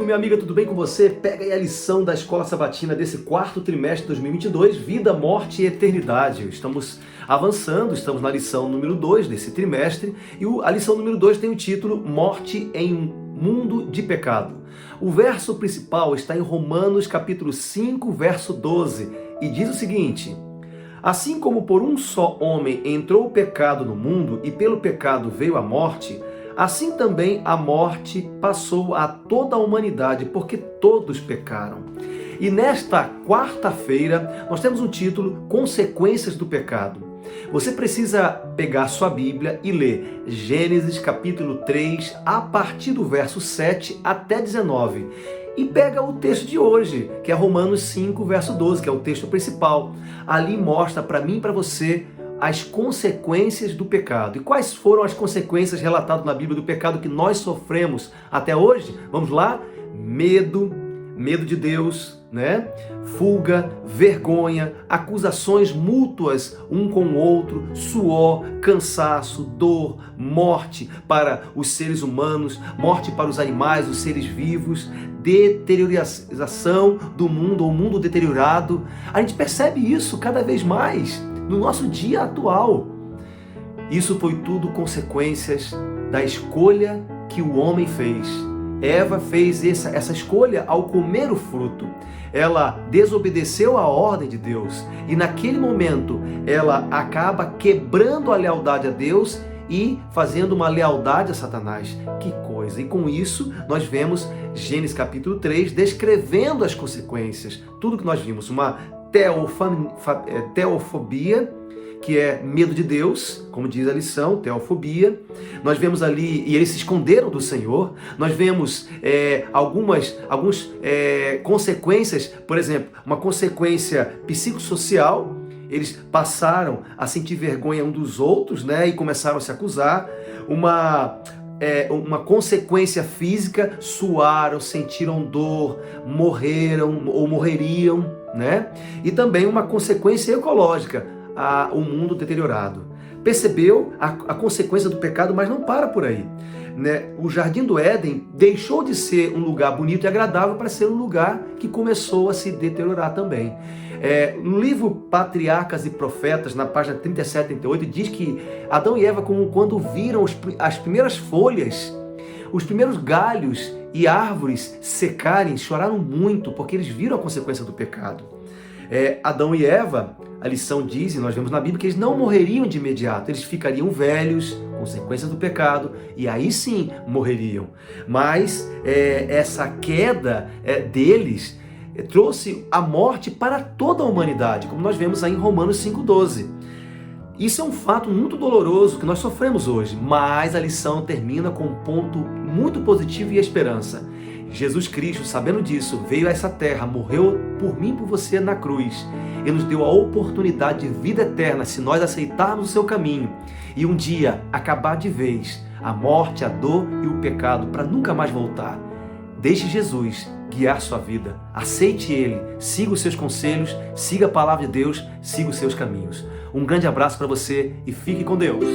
minha amiga, tudo bem com você? Pega aí a lição da Escola Sabatina desse quarto trimestre de 2022, Vida, Morte e Eternidade. Estamos avançando, estamos na lição número 2 desse trimestre e a lição número 2 tem o título Morte em um Mundo de Pecado. O verso principal está em Romanos capítulo 5, verso 12 e diz o seguinte: assim como por um só homem entrou o pecado no mundo e pelo pecado veio a morte, assim também a morte passou a toda a humanidade, porque todos pecaram. E nesta quarta-feira nós temos um título, Consequências do Pecado. Você precisa pegar sua Bíblia e ler Gênesis capítulo 3, a partir do verso 7 até 19. E pega o texto de hoje, que é Romanos 5, verso 12, que é o texto principal. Ali mostra para mim e para você as consequências do pecado. E quais foram as consequências relatadas na Bíblia do pecado que nós sofremos até hoje? Vamos lá? Medo de Deus, né? Fuga, vergonha, acusações mútuas um com o outro, suor, cansaço, dor, morte para os seres humanos, morte para os animais, os seres vivos, deterioração do mundo, ou mundo deteriorado. A gente percebe isso cada vez mais no nosso dia atual. Isso foi tudo consequências da escolha que o homem fez. Eva fez essa escolha ao comer o fruto. Ela desobedeceu a ordem de Deus e naquele momento ela acaba quebrando a lealdade a Deus e fazendo uma lealdade a Satanás. Que coisa! E com isso nós vemos Gênesis capítulo 3 descrevendo as consequências. Tudo que nós vimos, uma teofobia, que é medo de Deus, como diz a lição, teofobia. Nós vemos ali, e eles se esconderam do Senhor. Nós vemos algumas consequências, por exemplo, uma consequência psicossocial. Eles passaram a sentir vergonha um dos outros, né, e começaram a se acusar. Uma consequência física, suaram, sentiram dor, morreram ou morreriam, né? E também uma consequência ecológica, o mundo deteriorado. Percebeu a consequência do pecado, mas não para por aí, né? O Jardim do Éden deixou de ser um lugar bonito e agradável para ser um lugar que começou a se deteriorar também. No livro Patriarcas e Profetas, na página 37 e 38, diz que Adão e Eva, quando viram as primeiras folhas, os primeiros galhos e árvores secarem, choraram muito, porque eles viram a consequência do pecado. Adão e Eva, a lição diz, e nós vemos na Bíblia, que eles não morreriam de imediato, eles ficariam velhos, consequência do pecado, e aí sim morreriam. Mas essa queda deles trouxe a morte para toda a humanidade, como nós vemos aí em Romanos 5,12. Isso é um fato muito doloroso que nós sofremos hoje, mas a lição termina com um ponto muito positivo e esperança. Jesus Cristo, sabendo disso, veio a essa terra, morreu por mim e por você na cruz e nos deu a oportunidade de vida eterna se nós aceitarmos o seu caminho e um dia acabar de vez a morte, a dor e o pecado para nunca mais voltar. Deixe Jesus guiar sua vida, aceite Ele, siga os seus conselhos, siga a palavra de Deus, siga os seus caminhos. Um grande abraço para você e fique com Deus.